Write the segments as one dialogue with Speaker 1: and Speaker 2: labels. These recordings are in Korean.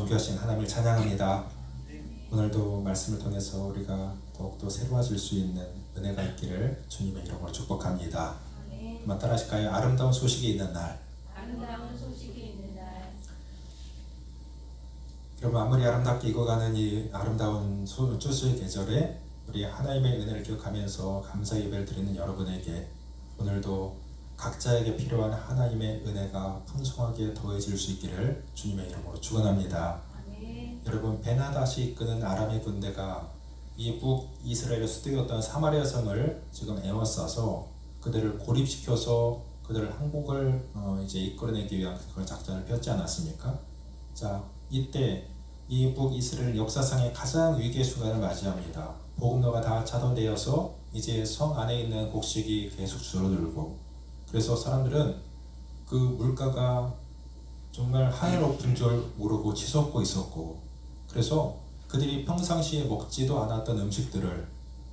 Speaker 1: 존귀하신 하나님을 찬양합니다. 오늘도 말씀을 통해서 우리가 더욱더 새로워질 수 있는 은혜가 있기를 주님의 이름으로 축복합니다. 한번 따라하실까요? 아름다운 소식이 있는 날.
Speaker 2: 아름다운 소식이 있는 날.
Speaker 1: 여러분, 아무리 아름답게 익어가는 이 아름다운 추수의 계절에 우리 하나님의 은혜를 기억하면서 감사 예배를 드리는 여러분에게 오늘도 각자에게 필요한 하나님의 은혜가 풍성하게 더해질 수 있기를 주님의 이름으로 축원합니다. 여러분, 베나다시 이끄는 아람의 군대가 이 북이스라엘의 수도였던 사마리아 성을 지금 에워싸서 그들을 고립시켜서 그들을 항복을 이제 이끌어내기 위한 그런 작전을 폈지 않았습니까? 자, 이때 이 북이스라엘 역사상의 가장 위기의 순간을 맞이합니다. 보급로가 다 차단되어서 이제 성 안에 있는 곡식이 계속 줄어들고, 그래서 사람들은 그 물가가 정말 하늘 높은 줄 모르고 치솟고 있었고, 그래서 그들이 평상시에 먹지도 않았던 음식들을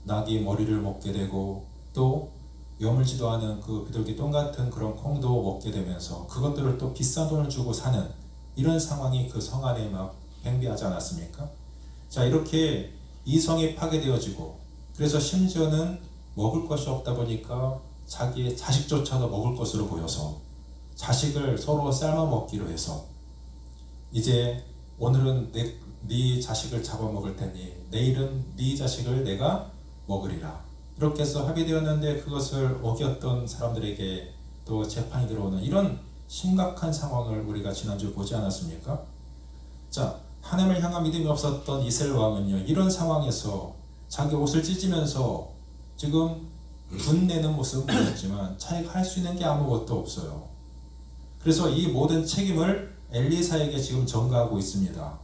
Speaker 1: 낙이 머리를 먹게 되고 또 여물지도 않은 그 비둘기 똥 같은 그런 콩도 먹게 되면서 그것들을 또 비싼 돈을 주고 사는 이런 상황이 그 성 안에 막 팽배하지 않았습니까? 자, 이렇게 이 성이 파괴되어지고, 그래서 심지어는 먹을 것이 없다 보니까 자기의 자식조차도 먹을 것으로 보여서 자식을 서로 삶아 먹기로 해서 이제 오늘은 네 자식을 잡아먹을 테니 내일은 네 자식을 내가 먹으리라, 이렇게 해서 합의되었는데 그것을 어겼던 사람들에게 또 재판이 들어오는 이런 심각한 상황을 우리가 지난주에 보지 않았습니까? 자, 하나님을 향한 믿음이 없었던 이스라엘 왕은요, 이런 상황에서 자기 옷을 찢으면서 지금 분내는 모습은 보였지만 자기가 할 수 있는 게 아무것도 없어요. 그래서 이 모든 책임을 엘리사에게 지금 전가하고 있습니다.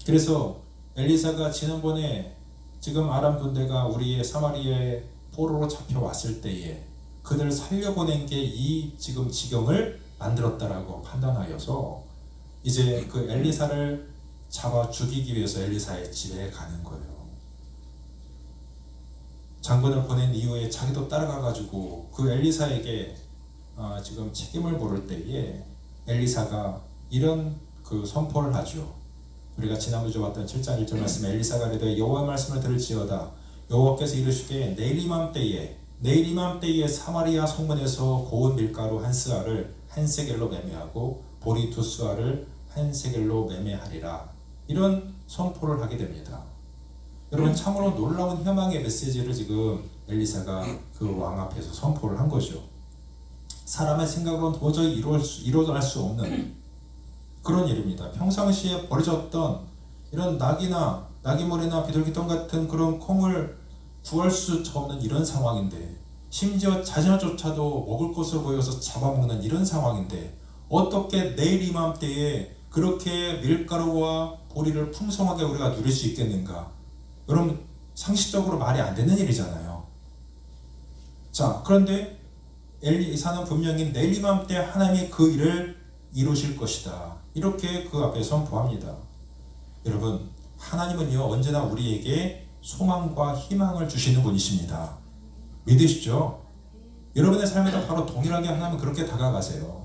Speaker 1: 그래서 엘리사가 지난번에 지금 아람 군대가 우리의 사마리아의 포로로 잡혀왔을 때에 그들을 살려보낸 게 이 지금 지경을 만들었다라고 판단하여서 이제 그 엘리사를 잡아 죽이기 위해서 엘리사의 집에 가는 거예요. 장군을 보낸 이후에 자기도 따라가가지고 그 엘리사에게 지금 책임을 물을 때에 엘리사가 이런 그 선포를 하죠. 우리가 지난주에 봤던 7장 1절 말씀에 엘리사가 이르되 여호와의 말씀을 들을지어다. 여호와께서 이르시되 내일 이맘때에 사마리아 성문에서 고운 밀가루 한 스아를 한 세겔로 매매하고 보리 두 스아를 한 세겔로 매매하리라, 이런 선포를 하게 됩니다. 여러분, 참으로 놀라운 희망의 메시지를 지금 엘리사가 그 왕 앞에서 선포를 한 거죠. 사람의 생각으로는 도저히 이루어질 수 없는 그런 일입니다. 평상시에 버려졌던 이런 낙이머리나 비둘기똥 같은 그런 콩을 구할 수 없는 이런 상황인데, 심지어 자녀조차도 먹을 것으로 보여서 잡아먹는 이런 상황인데 어떻게 내일 이맘때에 그렇게 밀가루와 보리를 풍성하게 우리가 누릴 수 있겠는가? 여러분, 상식적으로 말이 안 되는 일이잖아요. 자, 그런데 엘리사는 분명히 내일 이맘때 하나님이 그 일을 이루실 것이다, 이렇게 그 앞에 선포합니다. 여러분, 하나님은요 언제나 우리에게 소망과 희망을 주시는 분이십니다. 믿으시죠? 여러분의 삶에도 바로 동일하게 하나님은 그렇게 다가가세요.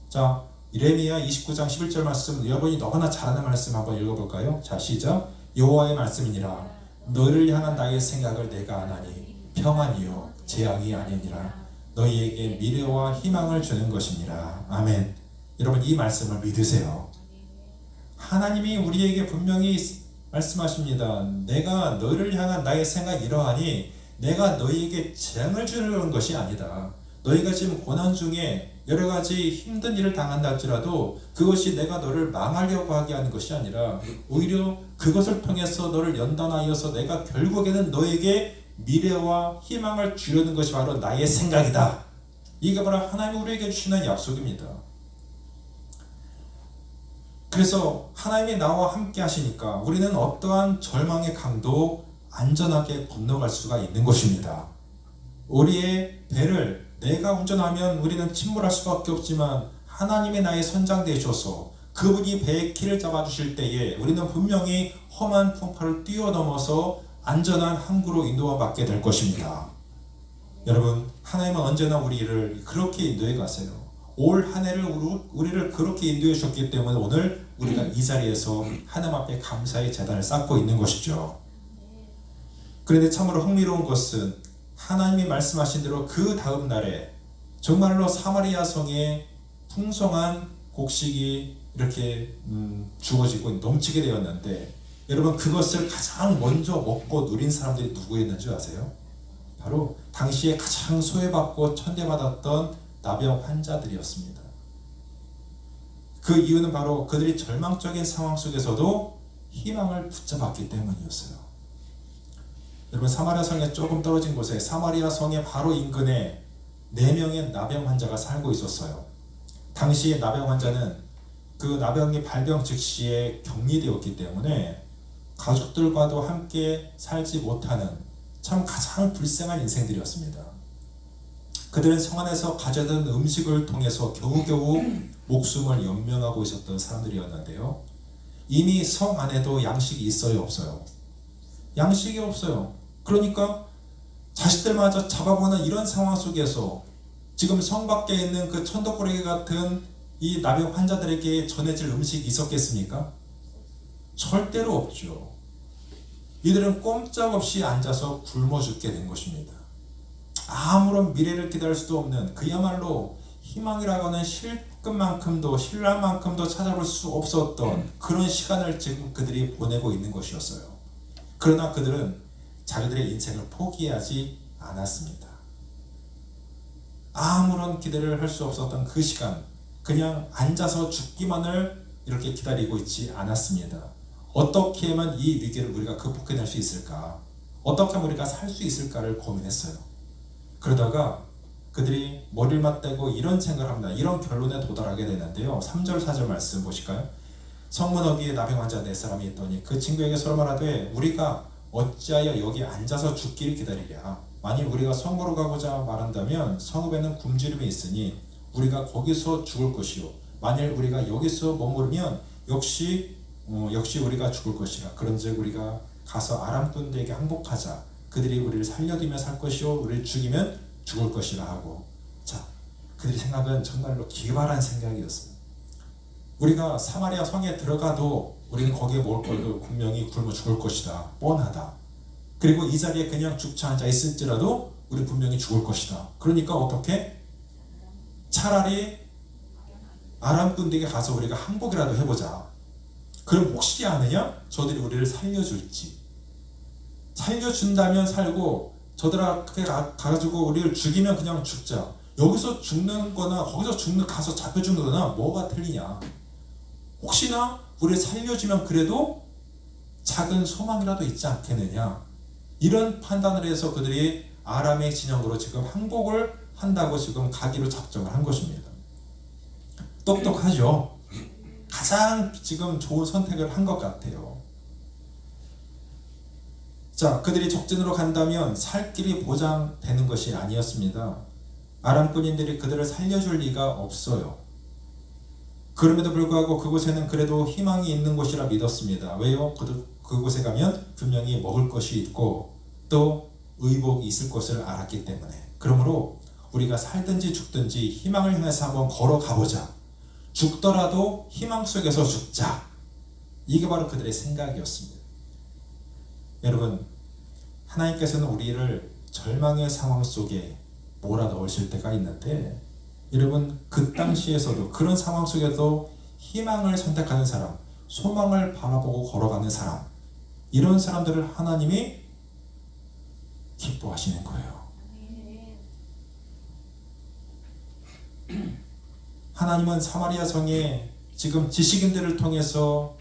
Speaker 1: 자, 이레미야 29장 11절 말씀, 여러분이 너무나 잘 아는 말씀 한번 읽어볼까요? 자, 시작. 여호와의 말씀이니라. 너를 향한 나의 생각을 내가 아나니 평안이요 재앙이 아니니라. 너희에게 미래와 희망을 주는 것이니라. 아멘. 여러분, 이 말씀을 믿으세요. 하나님이 우리에게 분명히 말씀하십니다. 내가 너를 향한 나의 생각이 이러하니 내가 너희에게 재앙을 주려는 것이 아니다. 너희가 지금 고난 중에 여러 가지 힘든 일을 당한다 할지라도 그것이 내가 너를 망하려고 하게 하는 것이 아니라 오히려 그것을 통해서 너를 연단하여서 내가 결국에는 너에게 미래와 희망을 주려는 것이 바로 나의 생각이다. 이게 바로 하나님이 우리에게 주시는 약속입니다. 그래서 하나님이 나와 함께 하시니까 우리는 어떠한 절망의 강도 안전하게 건너갈 수가 있는 것입니다. 우리의 배를 내가 운전하면 우리는 침몰할 수밖에 없지만 하나님이 나의 선장 되셔서 그분이 배의 키를 잡아주실 때에 우리는 분명히 험한 풍파를 뛰어넘어서 안전한 항구로 인도받게 될 것입니다. 여러분, 하나님은 언제나 우리를 그렇게 인도해 가세요. 올 한 해를 우리를 그렇게 인도해 주셨기 때문에 오늘 우리가 이 자리에서 하나님 앞에 감사의 제단을 쌓고 있는 것이죠. 그런데 참으로 흥미로운 것은 하나님이 말씀하신 대로 그 다음 날에 정말로 사마리아 성에 풍성한 곡식이 이렇게 주어지고 넘치게 되었는데, 여러분 그것을 가장 먼저 먹고 누린 사람들이 누구였는지 아세요? 바로 당시에 가장 소외받고 천대받았던 나병 환자들이었습니다. 그 이유는 바로 그들이 절망적인 상황 속에서도 희망을 붙잡았기 때문이었어요. 여러분 사마리아 성에 조금 떨어진 곳에 사마리아 성의 바로 인근에 4명의 나병 환자가 살고 있었어요. 당시의 나병 환자는 그 나병이 발병 즉시에 격리되었기 때문에 가족들과도 함께 살지 못하는 참 가장 불쌍한 인생들이었습니다. 그들은 성 안에서 가져던 음식을 통해서 겨우겨우 목숨을 연명하고 있었던 사람들이었는데요. 이미 성 안에도 양식이 있어요, 없어요? 양식이 없어요. 그러니까 자식들마저 잡아보는 이런 상황 속에서 지금 성 밖에 있는 그 천덕꾸러기 같은 이 나병 환자들에게 전해질 음식이 있었겠습니까? 절대로 없죠. 이들은 꼼짝없이 앉아서 굶어 죽게 된 것입니다. 아무런 미래를 기다릴 수도 없는, 그야말로 희망이라고 하는 실끝만큼도 신랄만큼도 찾아볼 수 없었던 그런 시간을 지금 그들이 보내고 있는 것이었어요. 그러나 그들은 자기들의 인생을 포기하지 않았습니다. 아무런 기대를 할 수 없었던 그 시간, 그냥 앉아서 죽기만을 이렇게 기다리고 있지 않았습니다. 어떻게 하면 이 위기를 우리가 극복해낼 수 있을까? 어떻게 하면 우리가 살 수 있을까를 고민했어요. 그러다가 그들이 머리를 맞대고 이런 생각을 합니다. 이런 결론에 도달하게 되는데요. 3절 4절 말씀 보실까요? 성문어기에 나병 환자 4사람이 있더니 그 친구에게 서로 말하되 우리가 어찌하여 여기 앉아서 죽기를 기다리랴. 만일 우리가 성으로 가고자 말한다면 성읍에는 굶주림이 있으니 우리가 거기서 죽을 것이요, 만일 우리가 여기서 머무르면 역시 우리가 죽을 것이라. 그런즉 우리가 가서 아람 군대에게 항복하자. 그들이 우리를 살려두면 살 것이요 우리를 죽이면 죽을 것이라 하고. 자, 그들의 생각은 정말로 기발한 생각이었어요. 우리가 사마리아 성에 들어가도 우리는 거기에 먹을 걸로 분명히 굶어 죽을 것이다, 뻔하다. 그리고 이 자리에 그냥 죽지 앉아 있을지라도 우리 분명히 죽을 것이다. 그러니까 어떻게? 차라리 아람 군대에게 가서 우리가 항복이라도 해보자. 그럼 혹시 아느냐? 저들이 우리를 살려줄지. 살려준다면 살고 저들한테 가가지고 우리를 죽이면 그냥 죽자. 여기서 죽는 거나 거기서 가서 잡혀 죽는 거나 뭐가 틀리냐. 혹시나 우리를 살려주면 그래도 작은 소망이라도 있지 않겠느냐. 이런 판단을 해서 그들이 아람의 진영으로 지금 항복을 한다고 지금 가기로 작정을 한 것입니다. 똑똑하죠? 가장 지금 좋은 선택을 한 것 같아요. 자, 그들이 적진으로 간다면 살 길이 보장되는 것이 아니었습니다. 아람 군인들이 그들을 살려줄 리가 없어요. 그럼에도 불구하고 그곳에는 그래도 희망이 있는 곳이라 믿었습니다. 왜요? 그곳에 가면 분명히 먹을 것이 있고 또 의복이 있을 것을 알았기 때문에. 그러므로 우리가 살든지 죽든지 희망을 향해서 한번 걸어가보자. 죽더라도 희망 속에서 죽자. 이게 바로 그들의 생각이었습니다. 여러분, 하나님께서는 우리를 절망의 상황 속에 몰아넣으실 때가 있는데, 여러분 그 당시에서도 그런 상황 속에도 희망을 선택하는 사람, 소망을 바라보고 걸어가는 사람, 이런 사람들을 하나님이 기뻐하시는 거예요. 하나님은 사마리아 성에 지금 지식인들을 통해서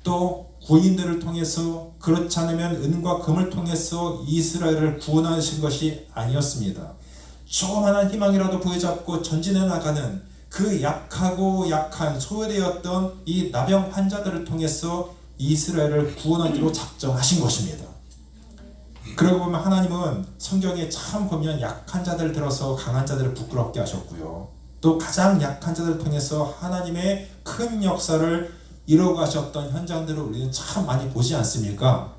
Speaker 1: 또 구인들을 통해서, 그렇지 않으면 은과 금을 통해서 이스라엘을 구원하신 것이 아니었습니다. 조그만한 희망이라도 부여잡고 전진해 나가는 그 약하고 약한 소외되었던 이 나병 환자들을 통해서 이스라엘을 구원하기로 작정하신 것입니다. 그러고 보면 하나님은 성경에 참 보면 약한 자들을 들어서 강한 자들을 부끄럽게 하셨고요. 또 가장 약한 자들을 통해서 하나님의 큰 역사를 이루어가셨던 현장들을 우리는 참 많이 보지 않습니까?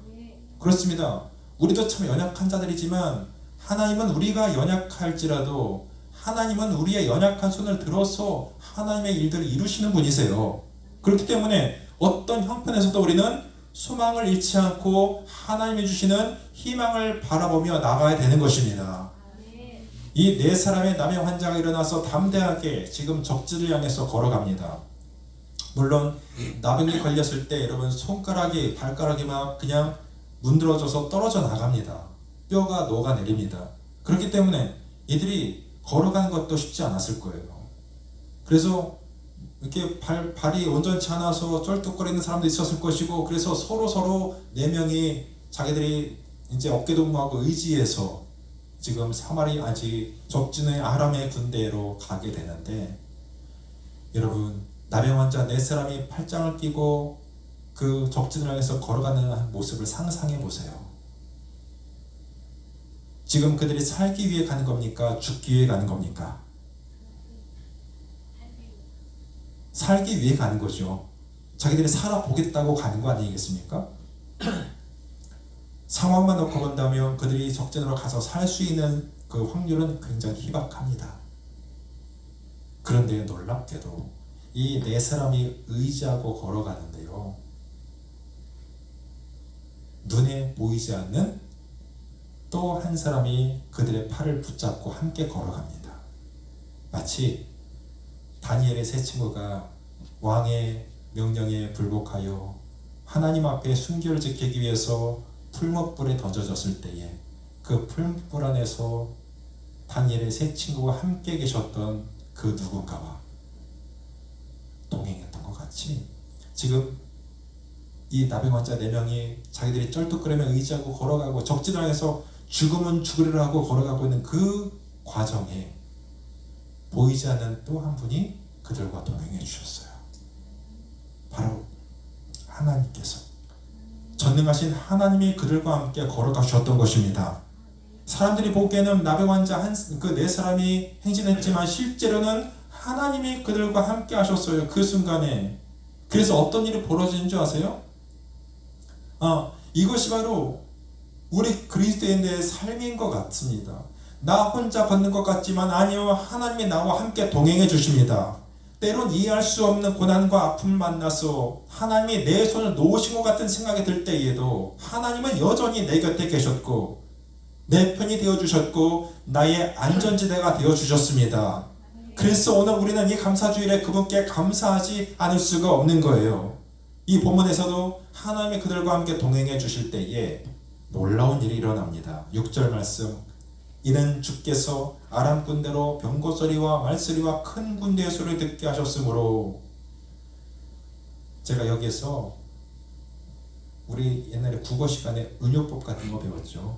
Speaker 1: 그렇습니다. 우리도 참 연약한 자들이지만 하나님은 우리가 연약할지라도 하나님은 우리의 연약한 손을 들어서 하나님의 일들을 이루시는 분이세요. 그렇기 때문에 어떤 형편에서도 우리는 소망을 잃지 않고 하나님이 주시는 희망을 바라보며 나가야 되는 것입니다. 이 네 사람의 남의 환자가 일어나서 담대하게 지금 적지를 향해서 걸어갑니다. 물론 나병이 걸렸을 때 여러분 손가락이 발가락이 막 그냥 문드러져서 떨어져 나갑니다. 뼈가 녹아내립니다. 그렇기 때문에 이들이 걸어가는 것도 쉽지 않았을 거예요. 그래서 이렇게 발이 온전치 않아서 쩔뚝거리는 사람도 있었을 것이고, 그래서 서로 네 명이 자기들이 이제 어깨동무하고 의지해서 지금 사마리 아직 적진의 아람의 군대로 가게 되는데, 여러분 나병 환자 네 사람이 팔짱을 끼고 그 적진을 향해서 걸어가는 모습을 상상해 보세요. 지금 그들이 살기 위해 가는 겁니까? 죽기 위해 가는 겁니까? 살기 위해 가는 거죠. 자기들이 살아보겠다고 가는 거 아니겠습니까? 상황만 놓고 본다면 그들이 적진으로 가서 살 수 있는 그 확률은 굉장히 희박합니다. 그런데 놀랍게도 이 네 사람이 의지하고 걸어가는데요, 눈에 보이지 않는 또 한 사람이 그들의 팔을 붙잡고 함께 걸어갑니다. 마치 다니엘의 세 친구가 왕의 명령에 불복하여 하나님 앞에 순결을 지키기 위해서 풀무불에 던져졌을 때에 그 풀무불 안에서 다니엘의 세 친구와 함께 계셨던 그 누군가와 동행했던 것 같이, 지금 이 나병 환자 4명이 자기들이 쩔뚝거리며 의지하고 걸어가고 적진을 향해서 죽으면 죽으리라 하고 걸어가고 있는 그 과정에 보이지 않는 또 한 분이 그들과 동행해 주셨어요. 바로 하나님께서, 전능하신 하나님이 그들과 함께 걸어가셨던 것입니다. 사람들이 보기에는 나병 환자 그 네 사람이 행진했지만 실제로는 하나님이 그들과 함께 하셨어요. 그 순간에. 그래서 어떤 일이 벌어지는 줄 아세요? 이것이 바로 우리 그리스도인의 삶인 것 같습니다. 나 혼자 걷는 것 같지만 아니요, 하나님이 나와 함께 동행해 주십니다. 때론 이해할 수 없는 고난과 아픔을 만나서 하나님이 내 손을 놓으신 것 같은 생각이 들 때에도 하나님은 여전히 내 곁에 계셨고 내 편이 되어주셨고 나의 안전지대가 되어주셨습니다. 그래서 오늘 우리는 이 감사주일에 그분께 감사하지 않을 수가 없는 거예요. 이 본문에서도 하나님이 그들과 함께 동행해 주실 때에 놀라운 일이 일어납니다. 6절 말씀, 이는 주께서 아람 군대로 병거 소리와 말소리와 큰 군대의 소리를 듣게 하셨으므로. 제가 여기에서 우리 옛날에 국어 시간에 은요법 같은 거 배웠죠.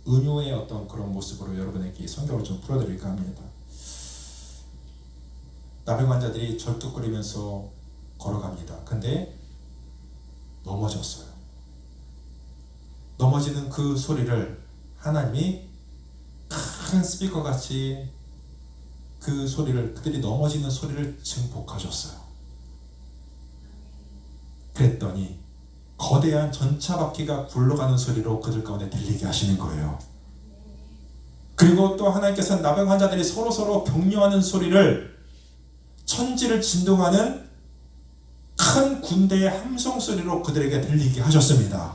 Speaker 1: 은요의 어떤 그런 모습으로 여러분에게 성경을 좀 풀어드릴까 합니다. 나병 환자들이 절뚝거리면서 걸어갑니다. 근데 넘어졌어요. 넘어지는 그 소리를 하나님이 큰 스피커 같이 그 소리를, 그들이 넘어지는 소리를 증폭하셨어요. 그랬더니 거대한 전차 바퀴가 굴러가는 소리로 그들 가운데 들리게 하시는 거예요. 그리고 또 하나님께서는 나병 환자들이 서로 격려하는 소리를, 천지를 진동하는 큰 군대의 함성 소리로 그들에게 들리게 하셨습니다.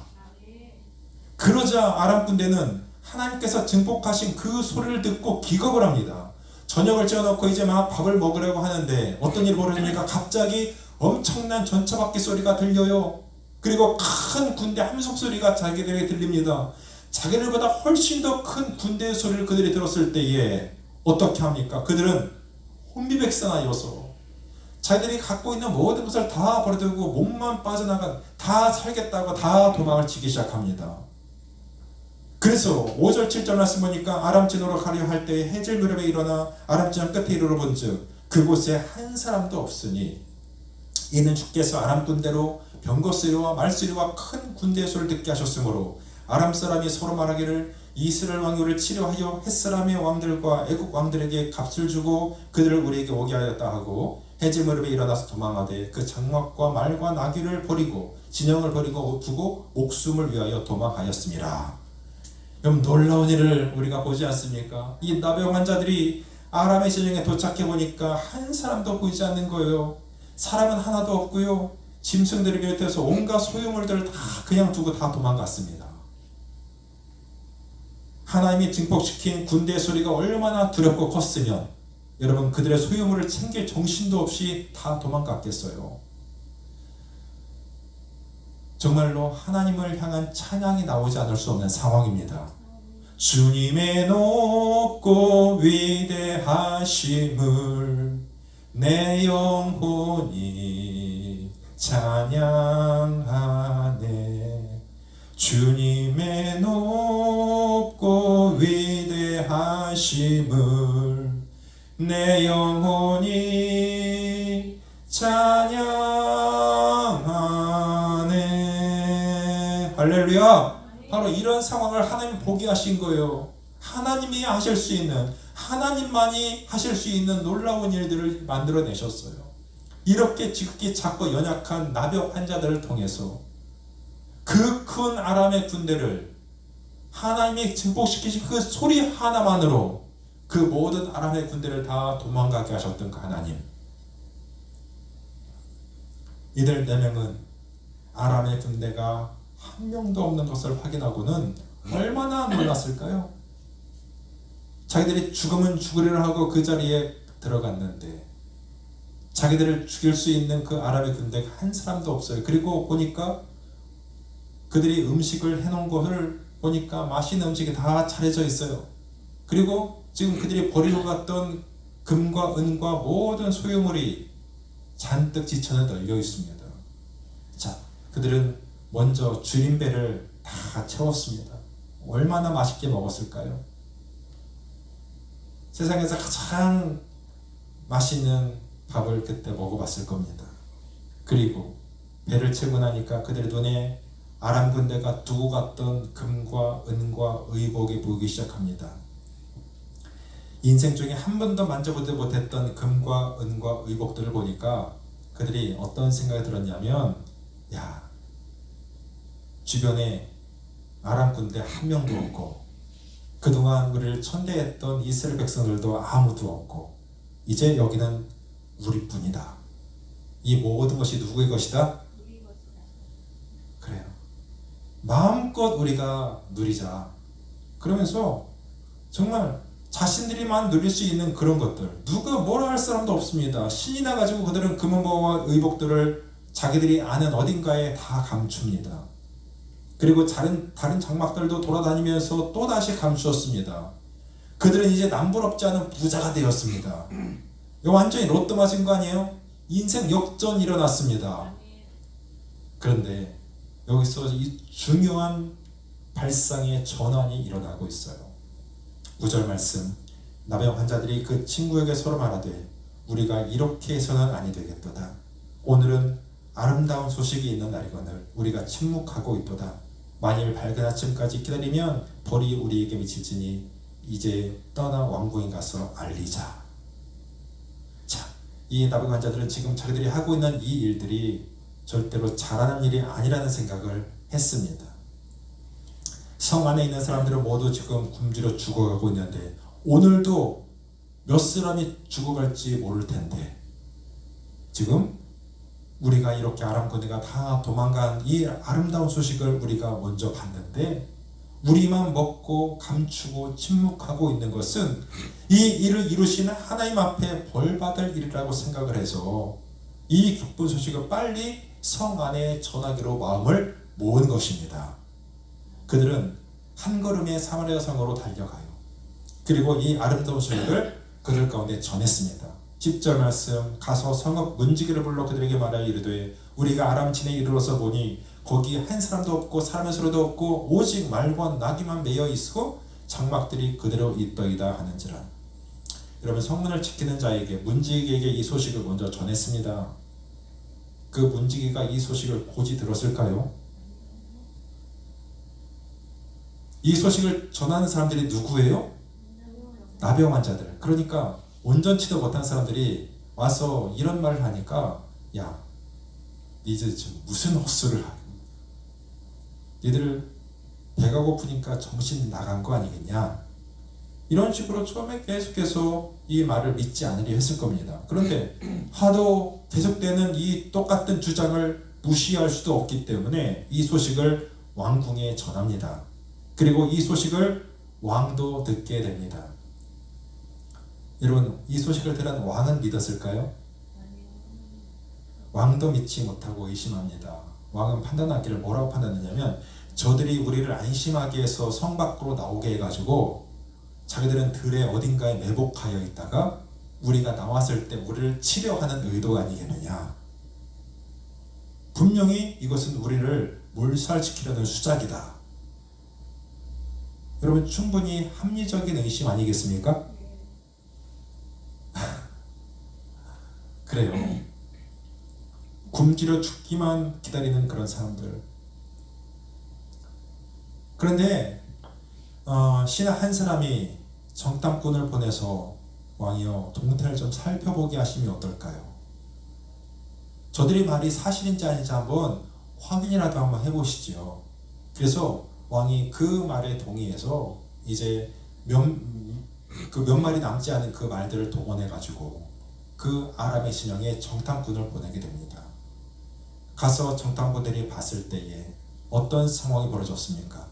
Speaker 1: 그러자 아람 군대는 하나님께서 증폭하신 그 소리를 듣고 기겁을 합니다. 저녁을 지어놓고 이제 막 밥을 먹으려고 하는데 어떤 일이 벌어집니까? 갑자기 엄청난 전차 바퀴 소리가 들려요. 그리고 큰 군대 함성 소리가 자기들에게 들립니다. 자기들보다 훨씬 더 큰 군대의 소리를 그들이 들었을 때에 어떻게 합니까? 그들은 혼비백산하여서 자기들이 갖고 있는 모든 것을 다 버려두고 몸만 빠져나간, 다 살겠다고 다 도망을 치기 시작합니다. 그래서 5절 7절 말씀 보니까 아람진으로 가려 할 때 해질 무렵에 일어나 아람진 끝에 이르러 본즉 그곳에 한 사람도 없으니 이는 주께서 아람 군대로 병거 소리와 말소리와 큰 군대의 소리를 듣게 하셨으므로 아람 사람이 서로 말하기를 이스라엘 왕위를 치료하여 햇사람의 왕들과 애국 왕들에게 값을 주고 그들을 우리에게 오게 하였다 하고 해질 무렵에 일어나서 도망하되 그 장막과 말과 나귀를 버리고 진영을 버리고 두고 목숨을 위하여 도망하였습니다. 그럼 놀라운 일을 우리가 보지 않습니까? 이 나병 환자들이 아람의 지경에 도착해 보니까 한 사람도 보이지 않는 거예요. 사람은 하나도 없고요. 짐승들을 비롯해서 온갖 소유물들을 다 그냥 두고 다 도망갔습니다. 하나님이 증폭시킨 군대의 소리가 얼마나 두렵고 컸으면 여러분 그들의 소유물을 챙길 정신도 없이 다 도망갔겠어요. 정말로 하나님을 향한 찬양이 나오지 않을 수 없는 상황입니다. 주님의 높고 위대하심을 내 영혼이 찬양하네. 주님의 높고 위대하심을 내 영혼이 찬양하네. 할렐루야. 바로 이런 상황을 하나님이 보게 하신 거예요. 하나님이 하실 수 있는, 하나님만이 하실 수 있는 놀라운 일들을 만들어내셨어요. 이렇게 지극히 작고 연약한 나병 환자들을 통해서 그 큰 아람의 군대를 하나님이 증폭시키신 그 소리 하나만으로 그 모든 아람의 군대를 다 도망가게 하셨던 그 하나님. 이들 4명은 아람의 군대가 한 명도 없는 것을 확인하고는 얼마나 놀랐을까요? 자기들이 죽으면 죽으리라 하고 그 자리에 들어갔는데 자기들을 죽일 수 있는 그 아람의 군대가 한 사람도 없어요. 그리고 보니까 그들이 음식을 해놓은 것을 보니까 맛있는 음식이 다 차려져 있어요. 그리고 지금 그들이 버리고 갔던 금과 은과 모든 소유물이 잔뜩 지천에 널려 있습니다. 자, 그들은 먼저 줄임배를 다 채웠습니다. 얼마나 맛있게 먹었을까요? 세상에서 가장 맛있는 밥을 그때 먹어봤을 겁니다. 그리고 배를 채우고 나니까 그들의 눈에 아람 군대가 두고 갔던 금과 은과 의복이 보이기 시작합니다. 인생 중에 한 번도 만져보지 못했던 금과 은과 의복들을 보니까 그들이 어떤 생각이 들었냐면, 야, 주변에 아람 군대 한 명도 없고 그동안 우리를 천대했던 이스라엘 백성들도 아무도 없고 이제 여기는 우리뿐이다. 이 모든 것이 누구의 것이다? 그래요. 마음껏 우리가 누리자. 그러면서 정말 자신들이만 누릴 수 있는 그런 것들, 누가 뭐라 할 사람도 없습니다. 신이 나가지고 그들은 금은보와 의복들을 자기들이 아는 어딘가에 다 감춥니다. 그리고 다른 장막들도 돌아다니면서 또다시 감추었습니다. 그들은 이제 남부럽지 않은 부자가 되었습니다. 이거 완전히 로또 맞은 거 아니에요? 인생 역전이 일어났습니다. 그런데 여기서 이 중요한 발상의 전환이 일어나고 있어요. 9절 말씀, 나병 환자들이 그 친구에게 서로 말하되 우리가 이렇게 해서는 아니 되겠도다. 오늘은 아름다운 소식이 있는 날이거늘 우리가 침묵하고 있도다. 만일 밝은 아침까지 기다리면 벌이 우리에게 미칠지니 이제 떠나 왕궁에 가서 알리자. 자, 이 나병 환자들은 지금 자기들이 하고 있는 이 일들이 절대로 잘하는 일이 아니라는 생각을 했습니다. 성 안에 있는 사람들은 모두 지금 굶주려 죽어가고 있는데 오늘도 몇 사람이 죽어갈지 모를 텐데 지금 우리가 이렇게 아람 군대가 다 도망간 이 아름다운 소식을 우리가 먼저 봤는데 우리만 먹고 감추고 침묵하고 있는 것은 이 일을 이루시는 하나님 앞에 벌받을 일이라고 생각을 해서 이 기쁜 소식을 빨리 성 안에 전하기로 마음을 모은 것입니다. 그들은 한 걸음에 사마리아 성으로 달려가요. 그리고 이 아름다운 소식을 그들 가운데 전했습니다. 10절 말씀, 가서 성읍 문지기를 불러 그들에게 말하여 이르되 우리가 아람 진에 이르러서 보니 거기 한 사람도 없고 사람의 소리도 없고 오직 말과 나귀만 매여 있고 장막들이 그대로 있더이다 하는지라. 여러분, 성문을 지키는 자에게 문지기에게 이 소식을 먼저 전했습니다. 그 문지기가 이 소식을 고지 들었을까요? 이 소식을 전하는 사람들이 누구예요? 나병 환자들. 그러니까 온전치도 못한 사람들이 와서 이런 말을 하니까 야, 니들 지금 무슨 헛소리를 하고 니들 배가 고프니까 정신 나간 거 아니겠냐? 이런 식으로 처음에 계속해서 이 말을 믿지 않으려 했을 겁니다. 그런데 하도 계속되는 이 똑같은 주장을 무시할 수도 없기 때문에 이 소식을 왕궁에 전합니다. 그리고 이 소식을 왕도 듣게 됩니다. 여러분, 이 소식을 들은 왕은 믿었을까요? 왕도 믿지 못하고 의심합니다. 왕은 판단하기를 뭐라고 판단했냐면, 저들이 우리를 안심하게 해서 성 밖으로 나오게 해가지고 자기들은 들의 어딘가에 매복하여 있다가 우리가 나왔을 때 우리를 치려하는 의도가 아니겠느냐. 분명히 이것은 우리를 몰살시키려는 수작이다. 여러분, 충분히 합리적인 의심 아니겠습니까? 그래요. 굶주려 죽기만 기다리는 그런 사람들. 그런데 신하 한 사람이 정탐꾼을 보내서 왕이여, 동태를 좀 살펴보게 하시면 어떨까요? 저들이 말이 사실인지 아닌지 한번 확인이라도 한번 해보시죠. 그래서 왕이 그 말에 동의해서 이제 몇 마리 남지 않은 그 말들을 동원해 가지고 그 아람의 진영에 정탐꾼을 보내게 됩니다. 가서 정탐꾼들이 봤을 때에 어떤 상황이 벌어졌습니까?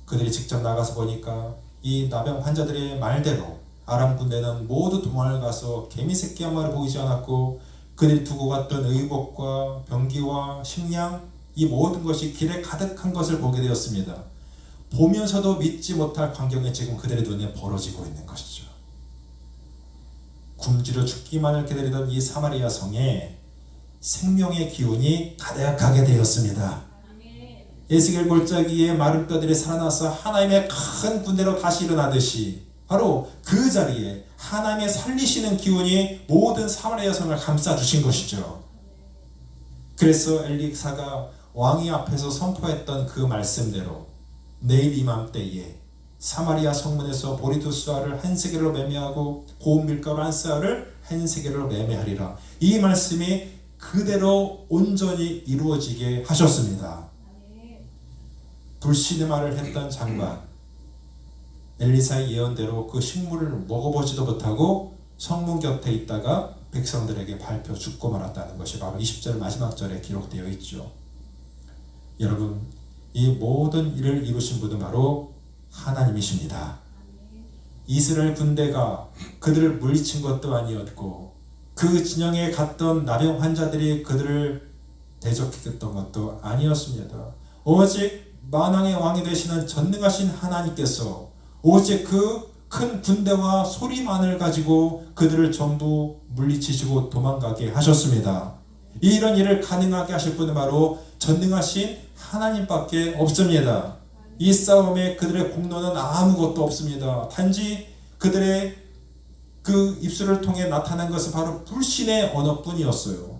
Speaker 1: 그들이 직접 나가서 보니까 이 나병 환자들의 말대로 아람 군대는 모두 도망을 가서 개미 새끼 한 마리 보이지 않았고, 그들이 두고 갔던 의복과 병기와 식량, 이 모든 것이 길에 가득한 것을 보게 되었습니다. 보면서도 믿지 못할 광경이 지금 그들의 눈에 벌어지고 있는 것이죠. 굶주려 죽기만을 기다리던 이 사마리아 성에 생명의 기운이 가득하게 되었습니다. 에스겔 골짜기에 마른 뼈들이 살아나서 하나님의 큰 군대로 다시 일어나듯이 바로 그 자리에 하나님의 살리시는 기운이 모든 사마리아 성을 감싸주신 것이죠. 그래서 엘리사가 왕이 앞에서 선포했던 그 말씀대로 내일 이맘때에 사마리아 성문에서 보리두 쌀을 한 세겔로 매매하고 고운 밀가루 한 쌀을 한 세겔로 매매하리라. 이 말씀이 그대로 온전히 이루어지게 하셨습니다. 불신의 말을 했던 장관, 엘리사의 예언대로 그 식물을 먹어보지도 못하고 성문 곁에 있다가 백성들에게 밟혀 죽고 말았다는 것이 바로 20절 마지막 절에 기록되어 있죠. 여러분, 이 모든 일을 이루신 분은 바로 하나님이십니다. 이스라엘 군대가 그들을 물리친 것도 아니었고, 그 진영에 갔던 나병 환자들이 그들을 대적했던 것도 아니었습니다. 오직 만왕의 왕이 되시는 전능하신 하나님께서 오직 그 큰 군대와 소리만을 가지고 그들을 전부 물리치시고 도망가게 하셨습니다. 이런 일을 가능하게 하실 분은 바로 전능하신 하나님밖에 없습니다. 이 싸움에 그들의 공로는 아무것도 없습니다. 단지 그들의 그 입술을 통해 나타난 것은 바로 불신의 언어뿐이었어요.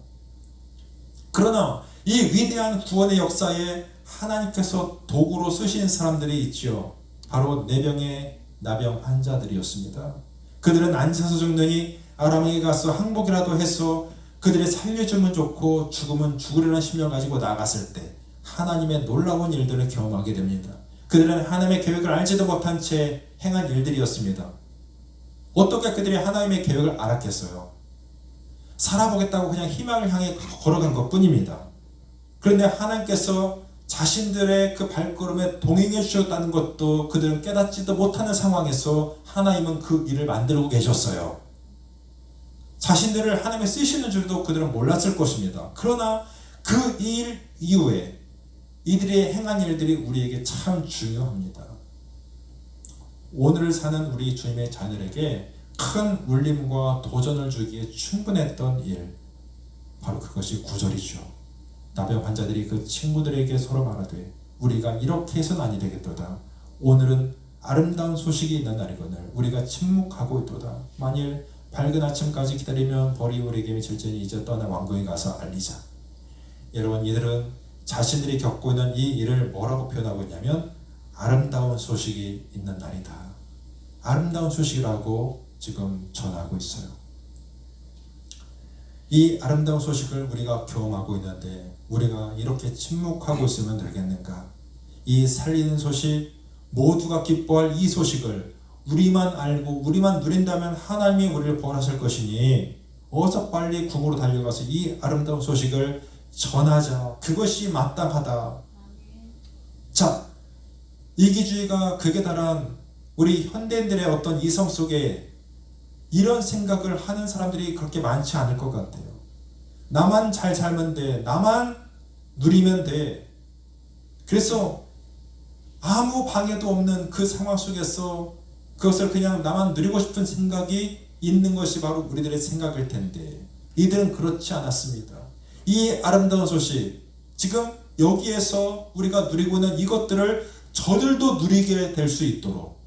Speaker 1: 그러나 이 위대한 구원의 역사에 하나님께서 도구로 쓰신 사람들이 있죠. 바로 내병의 나병 환자들이었습니다. 그들은 앉아서 죽느니 아람에게 가서 항복이라도 해서 그들이 살려주면 좋고 죽으면 죽으려는 심령을 가지고 나갔을 때 하나님의 놀라운 일들을 경험하게 됩니다. 그들은 하나님의 계획을 알지도 못한 채 행한 일들이었습니다. 어떻게 그들이 하나님의 계획을 알았겠어요? 살아보겠다고 그냥 희망을 향해 걸어간 것 뿐입니다. 그런데 하나님께서 자신들의 그 발걸음에 동행해 주셨다는 것도 그들은 깨닫지도 못하는 상황에서 하나님은 그 일을 만들고 계셨어요. 자신들을 하나님이 쓰시는 줄도 그들은 몰랐을 것입니다. 그러나 그 일 이후에 이들의 행한 일들이 우리에게 참 중요합니다. 오늘을 사는 우리 주님의 자녀에게 큰 울림과 도전을 주기에 충분했던 일, 바로 그것이 구절이죠. 나병 환자들이 그 친구들에게 서로 말하되 우리가 이렇게 해서는 아니 되겠도다. 오늘은 아름다운 소식이 있는 날이거늘 우리가 침묵하고 있도다. 만일 밝은 아침까지 기다리면 벌이 우리에게 미칠지니 이제 떠나 왕궁에 가서 알리자. 여러분, 이들은 자신들이 겪고 있는 이 일을 뭐라고 표현하고 있냐면 아름다운 소식이 있는 날이다. 아름다운 소식이라고 지금 전하고 있어요. 이 아름다운 소식을 우리가 경험하고 있는데 우리가 이렇게 침묵하고 있으면 되겠는가? 이 살리는 소식, 모두가 기뻐할 이 소식을 우리만 알고 우리만 누린다면 하나님이 우리를 벌하실 것이니 어서 빨리 궁으로 달려가서 이 아름다운 소식을 전하자. 그것이 마땅하다. 자, 이기주의가 극에 달한 우리 현대인들의 어떤 이성 속에 이런 생각을 하는 사람들이 그렇게 많지 않을 것 같아요. 나만 잘 살면 돼. 나만 누리면 돼. 그래서 아무 방해도 없는 그 상황 속에서 그것을 그냥 나만 누리고 싶은 생각이 있는 것이 바로 우리들의 생각일 텐데 이들은 그렇지 않았습니다. 이 아름다운 소식, 지금 여기에서 우리가 누리고 있는 이것들을 저들도 누리게 될 수 있도록,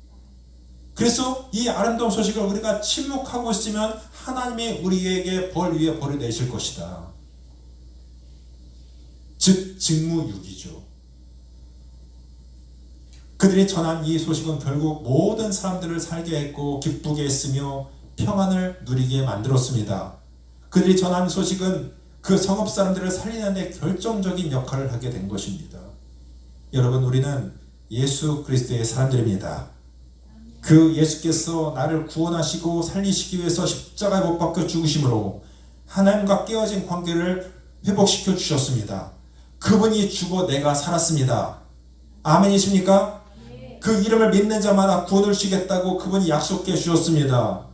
Speaker 1: 그래서 이 아름다운 소식을 우리가 침묵하고 있으면 하나님이 우리에게 벌 위에 벌을 내실 것이다. 즉 직무유기죠. 그들이 전한 이 소식은 결국 모든 사람들을 살게 했고 기쁘게 했으며 평안을 누리게 만들었습니다. 그들이 전한 소식은 그 성읍 사람들을 살리는 데 결정적인 역할을 하게 된 것입니다. 여러분, 우리는 예수 그리스도의 사람들입니다. 그 예수께서 나를 구원하시고 살리시기 위해서 십자가에 못 박혀 죽으심으로 하나님과 깨어진 관계를 회복시켜 주셨습니다. 그분이 죽어 내가 살았습니다. 아멘이십니까? 그 이름을 믿는 자마다 구원을 주겠다고 그분이 약속해 주셨습니다.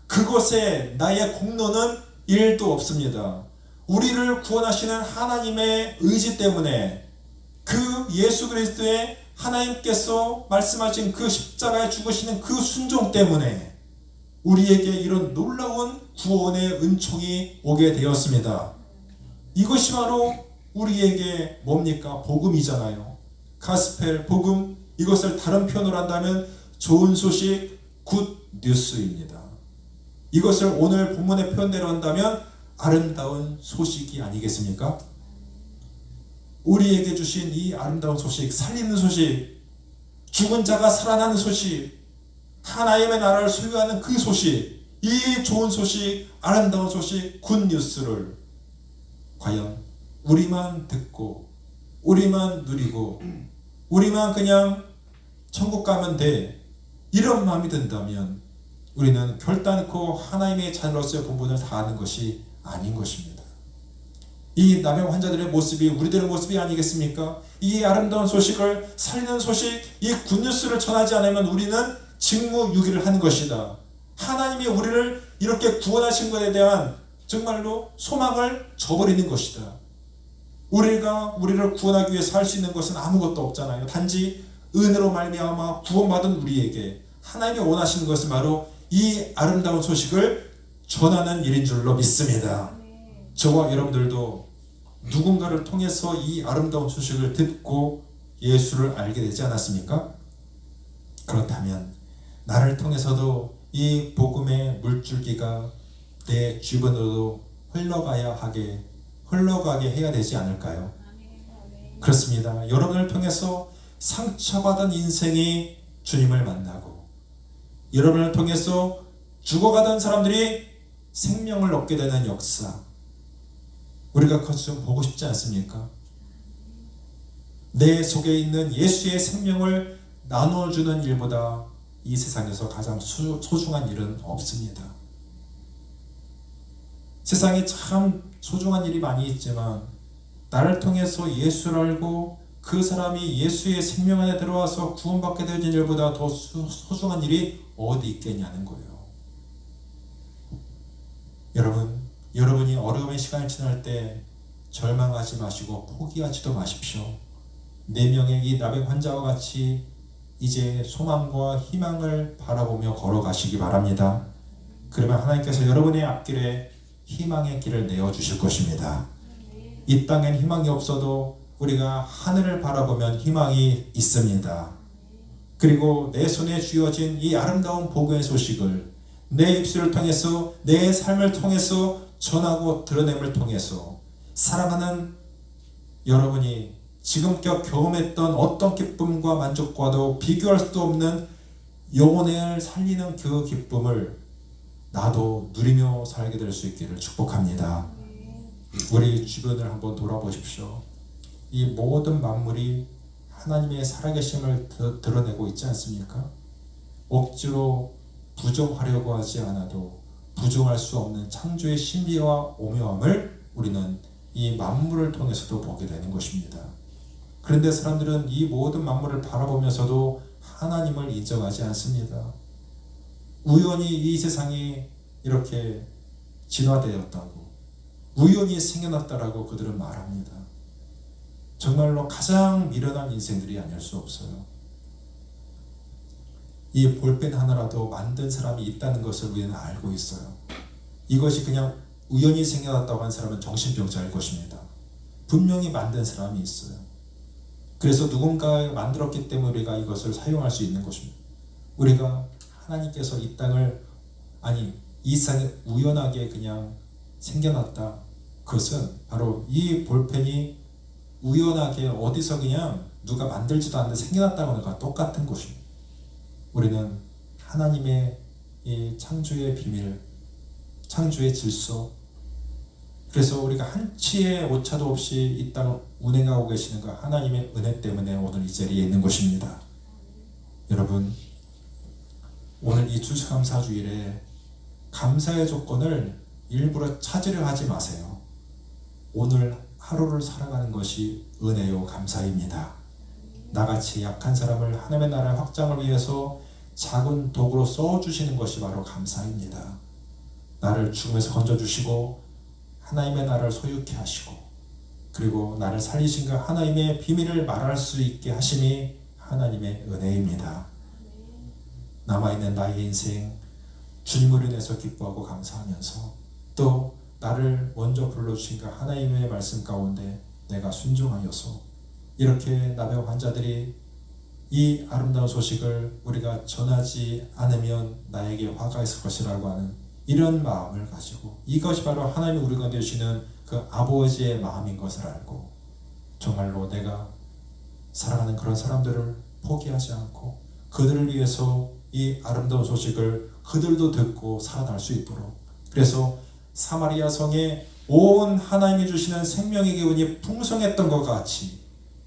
Speaker 1: 그것에 나의 공로는 1도 없습니다. 우리를 구원하시는 하나님의 의지 때문에, 그 예수 그리스도의 하나님께서 말씀하신 그 십자가에 죽으시는 그 순종 때문에 우리에게 이런 놀라운 구원의 은총이 오게 되었습니다. 이것이 바로 우리에게 뭡니까? 복음이잖아요. 가스펠, 복음, 이것을 다른 표현으로 한다면 좋은 소식, 굿 뉴스입니다. 이것을 오늘 본문의 표현대로 한다면 아름다운 소식이 아니겠습니까? 우리에게 주신 이 아름다운 소식, 살리는 소식, 죽은 자가 살아나는 소식, 하나님의 나라를 소유하는 그 소식, 이 좋은 소식, 아름다운 소식, 굿 뉴스를 과연 우리만 듣고 우리만 누리고 우리만 그냥 천국 가면 돼, 이런 마음이 든다면 우리는 결단코 하나님의 자녀로서의 본분을 다하는 것이 아닌 것입니다. 이 나병 환자들의 모습이 우리들의 모습이 아니겠습니까? 이 아름다운 소식을 살리는 소식, 이 굿뉴스를 전하지 않으면 우리는 직무유기를 하는 것이다. 하나님이 우리를 이렇게 구원하신 것에 대한 정말로 소망을 저버리는 것이다. 우리가 우리를 구원하기 위해서 할 수 있는 것은 아무것도 없잖아요. 단지 은혜로 말미암아 구원받은 우리에게 하나님이 원하시는 것은 바로 이 아름다운 소식을 전하는 일인 줄로 믿습니다. 저와 여러분들도 누군가를 통해서 이 아름다운 소식을 듣고 예수를 알게 되지 않았습니까? 그렇다면 나를 통해서도 이 복음의 물줄기가 내 주변으로도 흘러가게 해야 되지 않을까요? 그렇습니다. 여러분을 통해서 상처받은 인생이 주님을 만나고, 여러분을 통해서 죽어가던 사람들이 생명을 얻게 되는 역사, 우리가 그것 좀 보고 싶지 않습니까? 내 속에 있는 예수의 생명을 나눠주는 일보다 이 세상에서 가장 소중한 일은 없습니다. 세상에 참 소중한 일이 많이 있지만 나를 통해서 예수를 알고 그 사람이 예수의 생명 안에 들어와서 구원받게 되어진 일보다 더 소중한 일이 어디 있겠냐는 거예요. 여러분이 어려움의 시간을 지날 때 절망하지 마시고 포기하지도 마십시오. 4명의 이 나병 환자와 같이 이제 소망과 희망을 바라보며 걸어가시기 바랍니다. 그러면 하나님께서 여러분의 앞길에 희망의 길을 내어주실 것입니다. 이 땅엔 희망이 없어도 우리가 하늘을 바라보면 희망이 있습니다. 그리고 내 손에 쥐어진 이 아름다운 복음의 소식을 내 입술을 통해서, 내 삶을 통해서 전하고 드러냄을 통해서 사랑하는 여러분이 지금껏 경험했던 어떤 기쁨과 만족과도 비교할 수도 없는 영혼을 살리는 그 기쁨을 나도 누리며 살게 될 수 있기를 축복합니다. 우리 주변을 한번 돌아보십시오. 이 모든 만물이 하나님의 살아계심을 드러내고 있지 않습니까? 억지로 부정하려고 하지 않아도 부정할 수 없는 창조의 신비와 오묘함을 우리는 이 만물을 통해서도 보게 되는 것입니다. 그런데 사람들은 이 모든 만물을 바라보면서도 하나님을 인정하지 않습니다. 우연히 이 세상이 이렇게 진화되었다고, 우연히 생겨났다라고 그들은 말합니다. 정말로 가장 미련한 인생들이 아닐 수 없어요. 이 볼펜 하나라도 만든 사람이 있다는 것을 우리는 알고 있어요. 이것이 그냥 우연히 생겨났다고 한 사람은 정신병자일 것입니다. 분명히 만든 사람이 있어요. 그래서 누군가 만들었기 때문에 우리가 이것을 사용할 수 있는 것입니다. 우리가 하나님께서 이 땅을, 이 세상이 우연하게 그냥 생겨났다. 그것은 바로 이 볼펜이 우연하게 어디서 그냥 누가 만들지도 않는데 생겨났다고 하는 것과 똑같은 것입니다. 우리는 하나님의 이 창조의 비밀, 창조의 질서, 그래서 우리가 한치의 오차도 없이 이 땅을 운행하고 계시는 그 하나님의 은혜 때문에 오늘 이 자리에 있는 것입니다. 여러분, 오늘 이 추수감사주일에 감사의 조건을 일부러 찾으려 하지 마세요. 오늘 하루를 살아가는 것이 은혜요 감사입니다. 나같이 약한 사람을 하나님의 나라의 확장을 위해서 작은 도구로 써주시는 것이 바로 감사입니다. 나를 죽음에서 건져주시고 하나님의 나라를 소유케 하시고, 그리고 나를 살리신 그 하나님의 비밀을 말할 수 있게 하심이 하나님의 은혜입니다. 남아있는 나의 인생 주님을 인해서 기뻐하고 감사하면서, 또 나를 먼저 불러주신 그 하나님의 말씀 가운데 내가 순종하여서 이렇게 나병 환자들이 이 아름다운 소식을 우리가 전하지 않으면 나에게 화가 있을 것이라고 하는 이런 마음을 가지고, 이것이 바로 하나님이 우리가 되시는 그 아버지의 마음인 것을 알고, 정말로 내가 사랑하는 그런 사람들을 포기하지 않고 그들을 위해서 이 아름다운 소식을 그들도 듣고 살아날 수 있도록, 그래서 사마리아 성에 온 하나님이 주시는 생명의 기운이 풍성했던 것 같이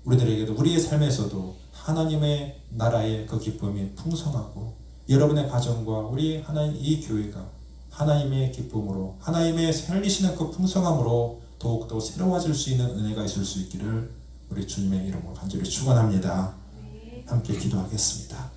Speaker 1: 우리들에게도, 우리의 삶에서도 하나님의 나라의 그 기쁨이 풍성하고, 여러분의 가정과 우리 하나님 이 교회가 하나님의 기쁨으로, 하나님의 살리시는 그 풍성함으로 더욱더 새로워질 수 있는 은혜가 있을 수 있기를 우리 주님의 이름으로 간절히 축원합니다. 함께 기도하겠습니다.